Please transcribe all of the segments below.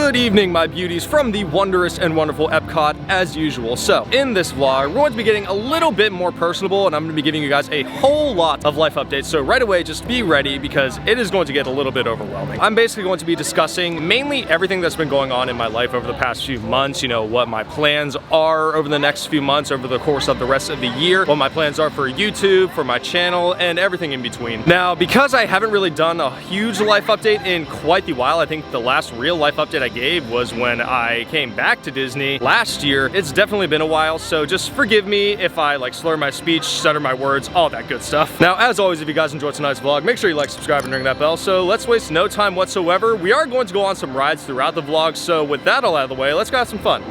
Good evening, my beauties, from the wondrous and wonderful Epcot, as usual. So, in this vlog, we're going to be getting a little bit more personable, and I'm going to be giving you guys a whole lot of life updates. So right away, just be ready, because it is going to get a little bit overwhelming. I'm basically going to be discussing mainly everything that's been going on in my life over the past few months, you know, what my plans are over the next few months, over the course of the rest of the year, what my plans are for YouTube, for my channel, and everything in between. Now, because I haven't really done a huge life update in quite the while, I think the last real life update I gave was when I came back to Disney last year. It's definitely been a while, so just forgive me if I like slur my speech, stutter my words, all that good stuff. Now, as always, if you guys enjoyed tonight's vlog, make sure you like, subscribe, and ring that bell. So let's waste no time whatsoever. We are going to go on some rides throughout the vlog, so with that all out of the way, let's go have some fun.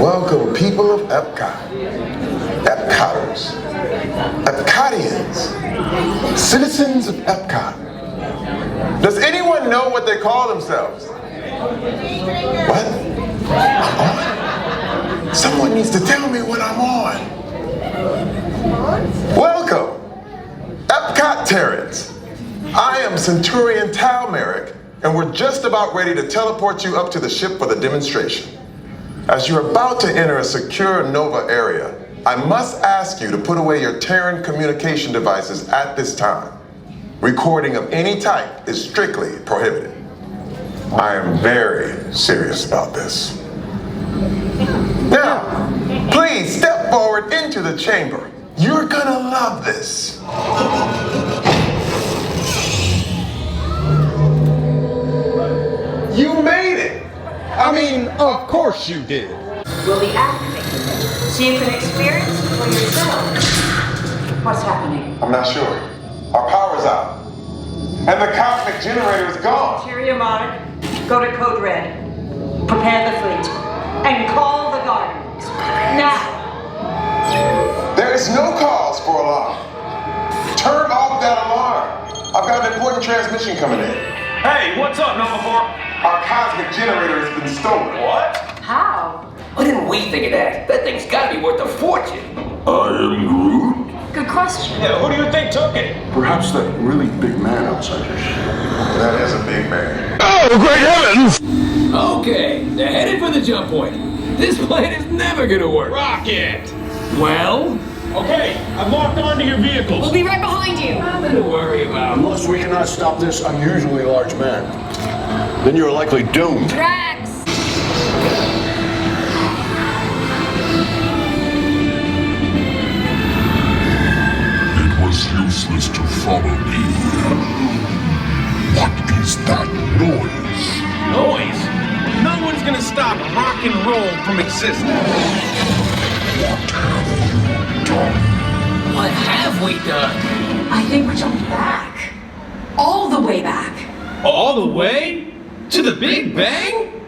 Welcome, people of Epcot, Epcoters, Epcotians, citizens of Epcot. Does anyone know what they call themselves? What? I'm on? Someone needs to tell me what I'm on. Welcome, Epcot-tarians. I am Centurion Tal Merrick, and we're just about ready to teleport you up to the ship for the demonstration. As you're about to enter a secure Nova area, I must ask you to put away your Terran communication devices at this time. Recording of any type is strictly prohibited. I am very serious about this. Now, please step forward into the chamber. You're gonna love this. You made it! I mean, of course you did. Will be activated, so you can experience it for yourself. What's happening? I'm not sure. Our power's out. And the cosmic generator is gone. Interior Monarch, go to Code Red. Prepare the fleet. And call the Guardians. Now! There is no cause for alarm. Turn off that alarm. I've got an important transmission coming in. Hey, what's up, Nova 4? Our cosmic generator has been stolen. What? How? Why didn't we think of that? That thing's gotta be worth a fortune. I am Groot. Good question. Yeah, who do you think took it? Perhaps that really big man outside your ship. That is a big man. Oh, great heavens! Okay, they're headed for the jump point. This plan is never gonna work. Rocket! Well, Okay, I've locked onto your vehicles. We'll be right behind you. nothing to worry about. Unless we cannot stop this unusually large man, then you're likely doomed. Drax! It was useless to follow me. What is that noise? Noise? No one's gonna stop rock and roll from existing. What have you done? What have we done? I think we're jumping back. All the way back. All the way? To the Big Bang?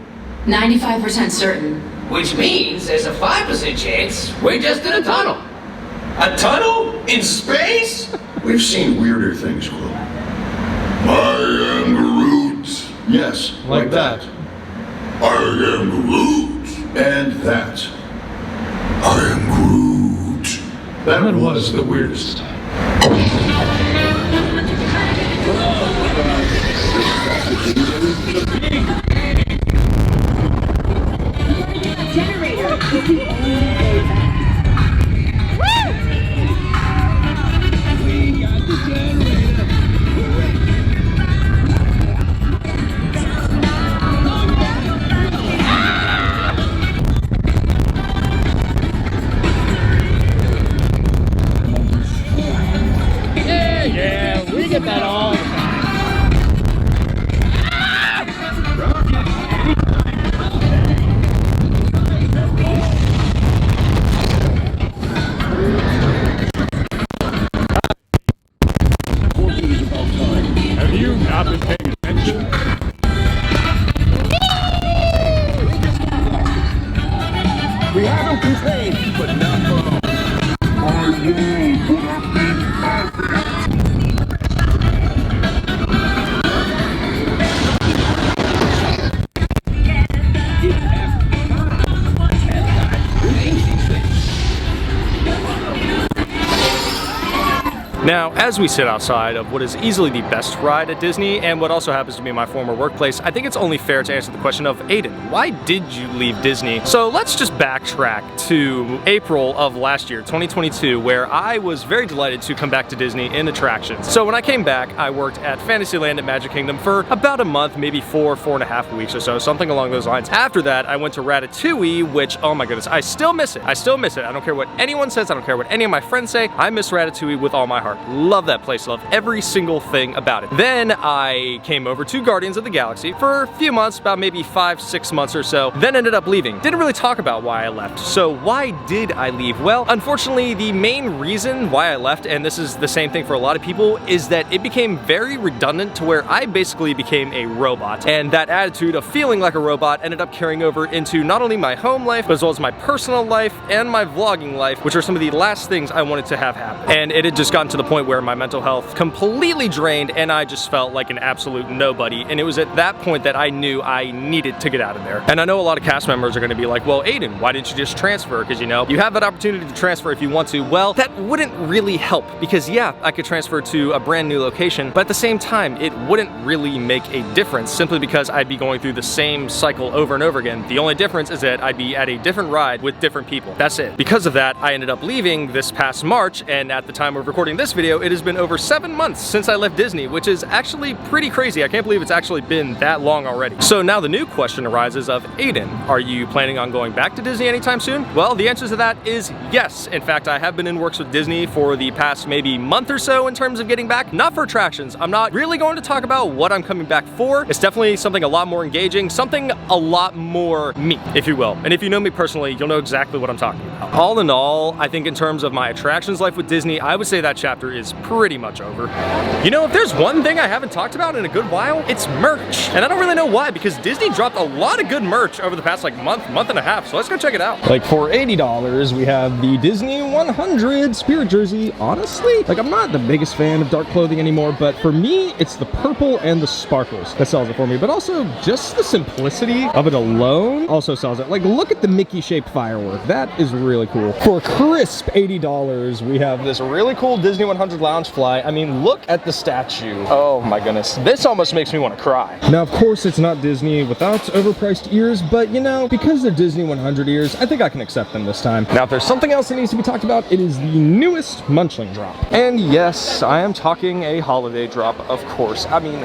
95% certain. Which means there's a 5% chance we're just in a tunnel. A tunnel? In space? We've seen weirder things, Groot. I am Groot. Yes, like that. I am Groot. And that. I am Groot. That was the weirdest. Generator is the only way back. We got the generator. Yeah, we get that all the time. Have you not been paying attention? We have them contained, but not for long. Now, as we sit outside of what is easily the best ride at Disney, and what also happens to be my former workplace, I think it's only fair to answer the question of, Aiden, why did you leave Disney? So let's just backtrack to April of last year, 2022, where I was very delighted to come back to Disney in attractions. So when I came back, I worked at Fantasyland at Magic Kingdom for about a month, maybe 4.5 weeks or so, something along those lines. After that, I went to Ratatouille, which, oh my goodness, I still miss it. I still miss it. I don't care what anyone says. I don't care what any of my friends say. I miss Ratatouille with all my heart. Love that place. Love every single thing about it. Then I came over to Guardians of the Galaxy for a few months, about maybe 5-6 months or so, then ended up leaving. Didn't really talk about why I left. So why did I leave? Well, unfortunately, the main reason why I left, and this is the same thing for a lot of people, is that it became very redundant to where I basically became a robot. And that attitude of feeling like a robot ended up carrying over into not only my home life, but as well as my personal life and my vlogging life, which are some of the last things I wanted to have happen. And it had just gotten to the point where my mental health completely drained and I just felt like an absolute nobody. And it was at that point that I knew I needed to get out of there. And I know a lot of cast members are gonna be like, well, Aiden, why didn't you just transfer? Because you know, you have that opportunity to transfer if you want to. Well, that wouldn't really help because yeah, I could transfer to a brand new location, but at the same time, it wouldn't really make a difference simply because I'd be going through the same cycle over and over again. The only difference is that I'd be at a different ride with different people. That's it. Because of that, I ended up leaving this past March, and at the time of recording this video, it has been over 7 months since I left Disney, which is actually pretty crazy. I can't believe it's actually been that long already. So now the new question arises of, Aiden, are you planning on going back to Disney anytime soon? Well, the answer to that is yes. In fact, I have been in works with Disney for the past maybe month or so in terms of getting back. Not for attractions. I'm not really going to talk about what I'm coming back for. It's definitely something a lot more engaging, something a lot more me, if you will. And if you know me personally, you'll know exactly what I'm talking about. All in all, I think in terms of my attractions life with Disney, I would say that chapter is pretty much over. You know, if there's one thing I haven't talked about in a good while, it's merch. And I don't really know why, because Disney dropped a lot of good merch over the past like month and a half. So let's go check it out. Like for $80, we have the Disney 100 Spirit jersey. Honestly, like I'm not the biggest fan of dark clothing anymore, but for me, it's the purple and the sparkles that sells it for me. But also just the simplicity of it alone also sells it. Like look at the Mickey shaped firework. That is really cool. For crisp $80, we have this really cool Disney 100 Loungefly. I mean, look at the statue. Oh my goodness. This almost makes me want to cry. Now, of course, it's not Disney without overpriced ears, but you know, because they're Disney 100 ears, I think I can accept them this time. Now, if there's something else that needs to be talked about, it is the newest Munchling drop. And yes, I am talking a holiday drop, of course. I mean,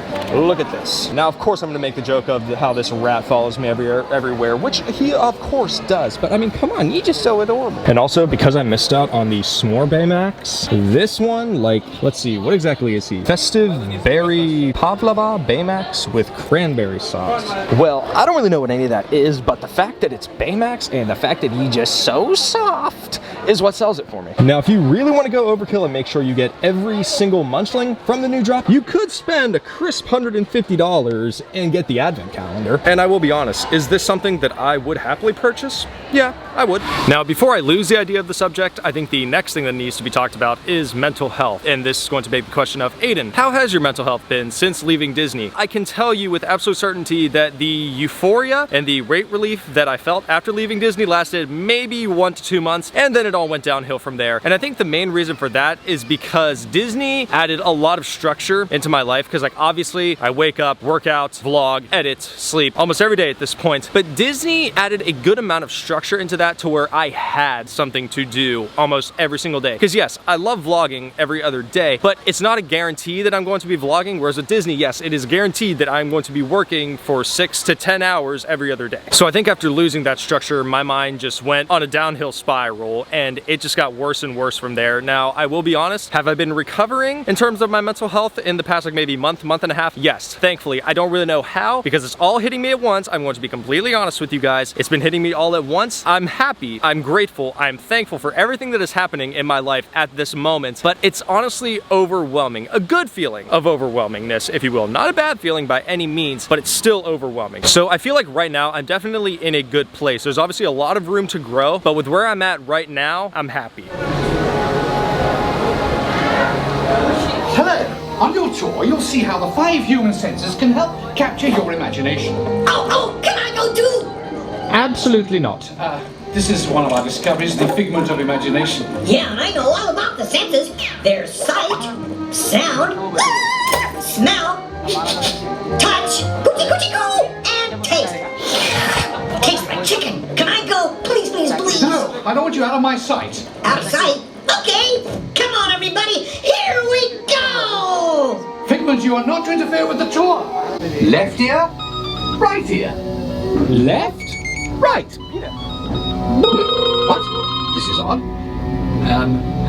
look at this. Now, of course, I'm gonna make the joke of how this rat follows me everywhere, which he of course does, but I mean, come on, he's just so adorable. And also, because I missed out on the S'more Baymax, this one, like, let's see, what exactly is he? Festive Berry Pavlova Baymax with cranberry sauce. Well, I don't really know what any of that is, but the fact that it's Baymax and the fact that he's just so soft is what sells it for me. Now, if you really want to go overkill and make sure you get every single Munchling from the new drop, you could spend a crisp $150 and get the advent calendar. And I will be honest, is this something that I would happily purchase? Yeah, I would. Now, before I lose the idea of the subject, I think the next thing that needs to be talked about is mental health. And this is going to beg the question of, Aiden, how has your mental health been since leaving Disney? I can tell you with absolute certainty that the euphoria and the rate relief that I felt after leaving Disney lasted maybe 1 to 2 months, and then it all went downhill from there. And I think the main reason for that is because Disney added a lot of structure into my life, because like obviously I wake up, work out, vlog, edit, sleep almost every day at this point. But Disney added a good amount of structure into that to where I had something to do almost every single day. Because yes, I love vlogging every other day, but it's not a guarantee that I'm going to be vlogging, whereas with Disney, yes, it is guaranteed that I'm going to be working for 6 to 10 hours every other day. So I think after losing that structure, my mind just went on a downhill spiral and it just got worse and worse from there. Now, I will be honest, have I been recovering in terms of my mental health in the past like maybe month and a half? Yes, thankfully. I don't really know how because it's all hitting me at once. I'm going to be completely honest with you guys. It's been hitting me all at once. I'm happy, I'm grateful, I'm thankful for everything that is happening in my life at this moment, but it's honestly overwhelming. A good feeling of overwhelmingness, if you will. Not a bad feeling by any means, but it's still overwhelming. So I feel like right now, I'm definitely in a good place. There's obviously a lot of room to grow, but with where I'm at right now, I'm happy. Hello. On your tour, you'll see how the 5 human senses can help capture your imagination. Oh, can I go too? Absolutely not. This is one of our discoveries, the figment of imagination. Yeah, and I know all about the senses. There's sight, sound, smell, touch, coochie-coochie-coo, and taste. Tastes like chicken. Can I go? Please, please, please. No, I don't want you out of my sight. Out of sight? Okay. Come on, everybody. Here we go. Figment, you are not to interfere with the tour. Left ear, right ear. Left, right. What? This is odd.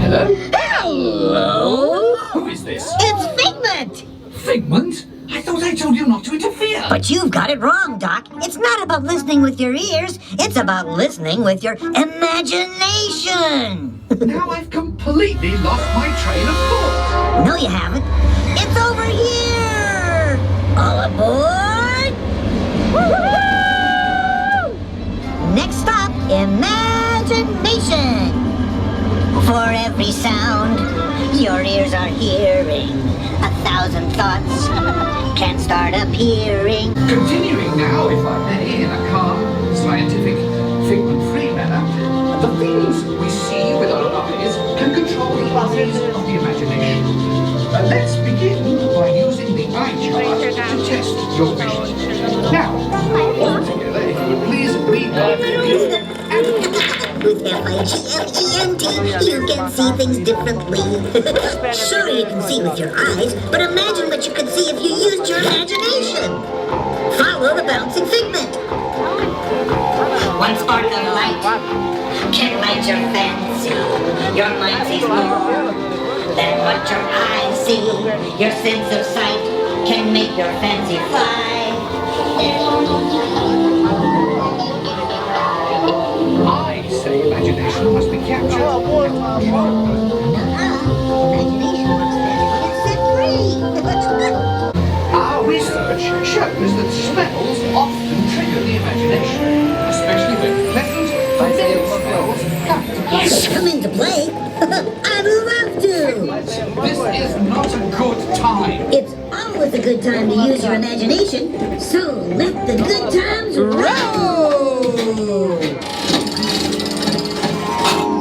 Hello? Hello? Who is this? It's Figment. Figment? I thought I told you not to interfere. But you've got it wrong, Doc. It's not about listening with your ears. It's about listening with your imagination. Now I've completely lost my train of thought. No, you haven't. It's over here. All aboard. Woo-hoo! Next stop, imagination. For every sound your ears are hearing, 1,000 thoughts can start appearing. Continuing now, if I may, in a calm, scientific, figment-free manner, the things we see with our eyes can control the bodies of the imagination. Let's begin by using the eye chart to test your vision. Now, all together, if you would please read that video. With F-I-G-M-E-N-T, you can see things differently. Sure, you can see with your eyes, but imagine what you could see if you used your imagination. Follow the bouncing figment. One spark of light can light your fancy. Your mind sees more than what your eyes see. Your sense of sight can make your fancy fly. I say imagination must be captured. Imagination works best when it's set free. Our research shows that smells often trigger the imagination, especially when pleasant, familiar smells come into play. Come into play? I'd love to. This is not a good time. It's always a good time to use your imagination, so let the good times roll!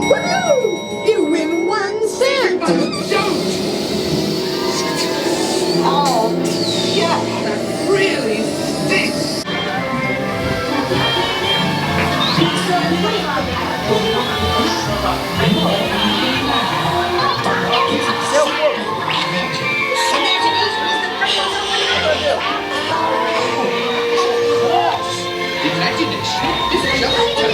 Woohoo! You win 1 cent! Don't! Oh, yeah, that really stinks. Imagination is just telling you.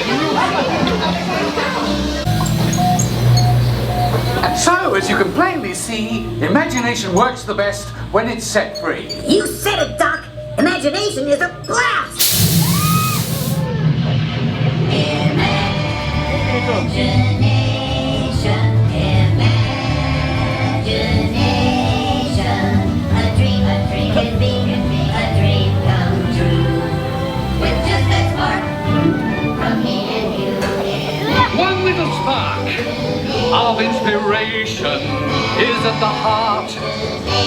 And so, as you can plainly see, imagination works the best when it's set free. You said it, Doc! Imagination is a blast! Imagination, imagination, a dream can be a dream come true. With just that spark from me and you. One little spark of inspiration is at the heart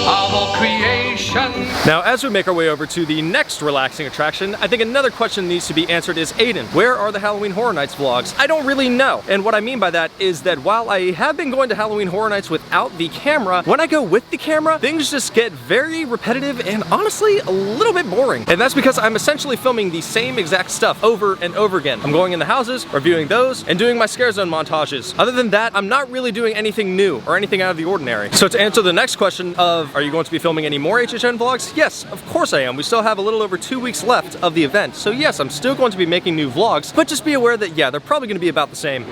of all creation. Now, as we make our way over to the next relaxing attraction, I think another question needs to be answered is, Aiden, where are the Halloween Horror Nights vlogs? I don't really know. And what I mean by that is that while I have been going to Halloween Horror Nights without the camera, when I go with the camera, things just get very repetitive and honestly a little bit boring. And that's because I'm essentially filming the same exact stuff over and over again. I'm going in the houses, reviewing those, and doing my scare zone montages. Other than that, I'm not really doing anything new or anything out of the ordinary. So to answer the next question of, are you going to be filming any more HHN vlogs? Yes, of course I am. We still have a little over 2 weeks left of the event. So yes, I'm still going to be making new vlogs, but just be aware that, yeah, they're probably going to be about the same.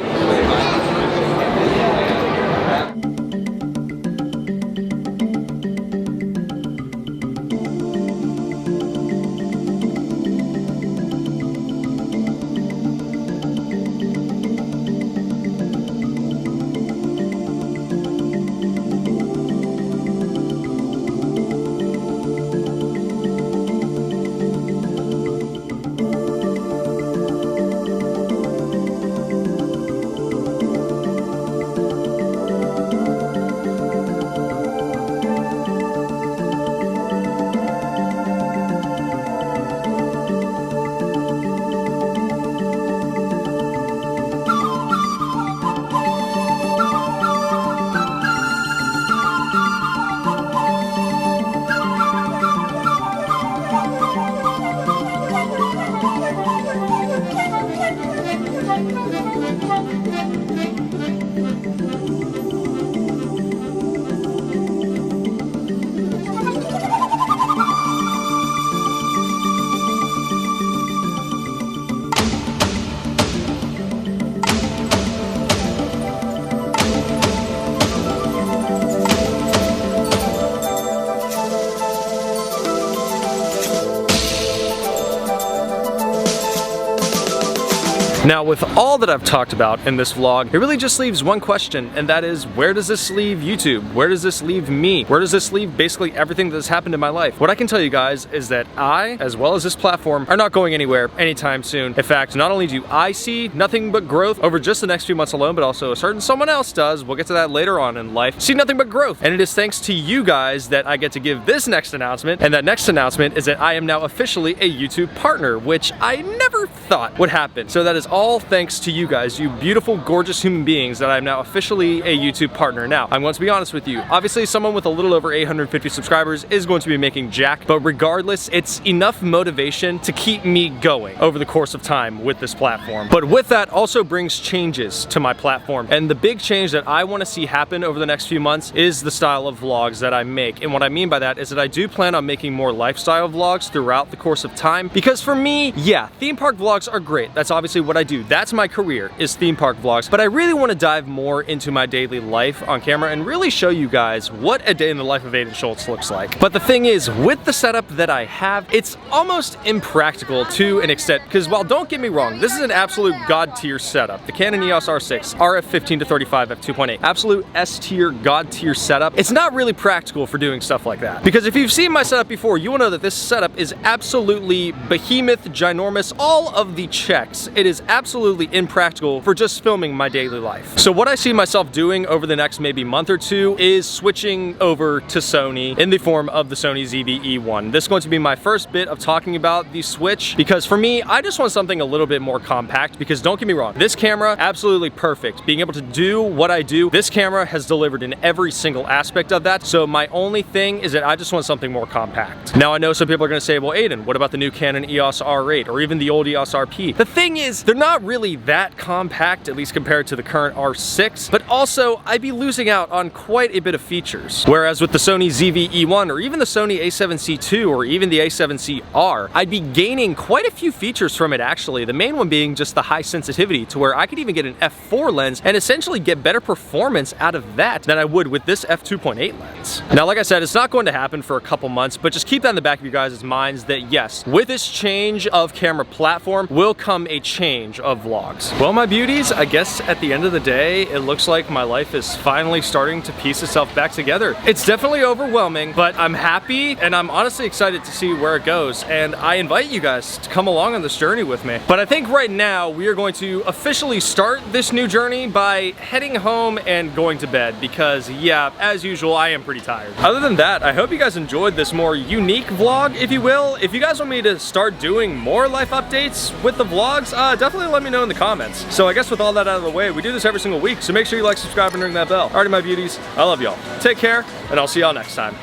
Now, with all that I've talked about in this vlog, it really just leaves one question, and that is, where does this leave YouTube? Where does this leave me? Where does this leave basically everything that's happened in my life? What I can tell you guys is that I, as well as this platform, are not going anywhere anytime soon. In fact, not only do I see nothing but growth over just the next few months alone, but also a certain someone else does, we'll get to that later on in life, see nothing but growth. And it is thanks to you guys that I get to give this next announcement, and that next announcement is that I am now officially a YouTube partner, which I never thought would happen. So that is all thanks to you guys, you beautiful, gorgeous human beings, that I'm now officially a YouTube partner. Now, I'm going to be honest with you. Obviously, someone with a little over 850 subscribers is going to be making jack, but regardless, it's enough motivation to keep me going over the course of time with this platform. But with that also brings changes to my platform, and the big change that I want to see happen over the next few months is the style of vlogs that I make. And what I mean by that is that I do plan on making more lifestyle vlogs throughout the course of time, because for me, yeah, theme park vlogs are great. That's obviously what I do. That's my career, is theme park vlogs. But I really want to dive more into my daily life on camera and really show you guys what a day in the life of Aiden Schultz looks like. But the thing is, with the setup that I have, it's almost impractical to an extent, because while don't get me wrong, this is an absolute god tier setup. The Canon EOS R6, RF 15-35 f2.8, absolute S tier, god tier setup. It's not really practical for doing stuff like that, because if you've seen my setup before, you will know that this setup is absolutely behemoth, ginormous, all of the checks. It is absolutely impractical for just filming my daily life. So what I see myself doing over the next maybe month or two is switching over to Sony in the form of the Sony ZV-E1. This is going to be my first bit of talking about the switch, because for me, I just want something a little bit more compact, because don't get me wrong, this camera, absolutely perfect. Being able to do what I do, this camera has delivered in every single aspect of that. So my only thing is that I just want something more compact. Now I know some people are gonna say, well, Aiden, what about the new Canon EOS R8 or even the old EOS RP? The thing is, they're not really that compact, at least compared to the current R6, but also I'd be losing out on quite a bit of features. Whereas with the Sony ZV-E1 or even the Sony a7C II or even the a7C-R, I'd be gaining quite a few features from it actually. The main one being just the high sensitivity, to where I could even get an f4 lens and essentially get better performance out of that than I would with this f2.8 lens. Now, like I said, it's not going to happen for a couple months, but just keep that in the back of your guys' minds that yes, with this change of camera platform will come a change of vlogs. Well, my beauties, I guess at the end of the day, it looks like my life is finally starting to piece itself back together. It's definitely overwhelming, but I'm happy and I'm honestly excited to see where it goes. And I invite you guys to come along on this journey with me. But I think right now we are going to officially start this new journey by heading home and going to bed, because yeah, as usual, I am pretty tired. Other than that, I hope you guys enjoyed this more unique vlog, if you will. If you guys want me to start doing more life updates with the vlogs, definitely let me know in the comments. So I guess with all that out of the way, we do this every single week, so make sure you like, subscribe, and ring that bell. Alrighty, my beauties, I love y'all. Take care, and I'll see y'all next time.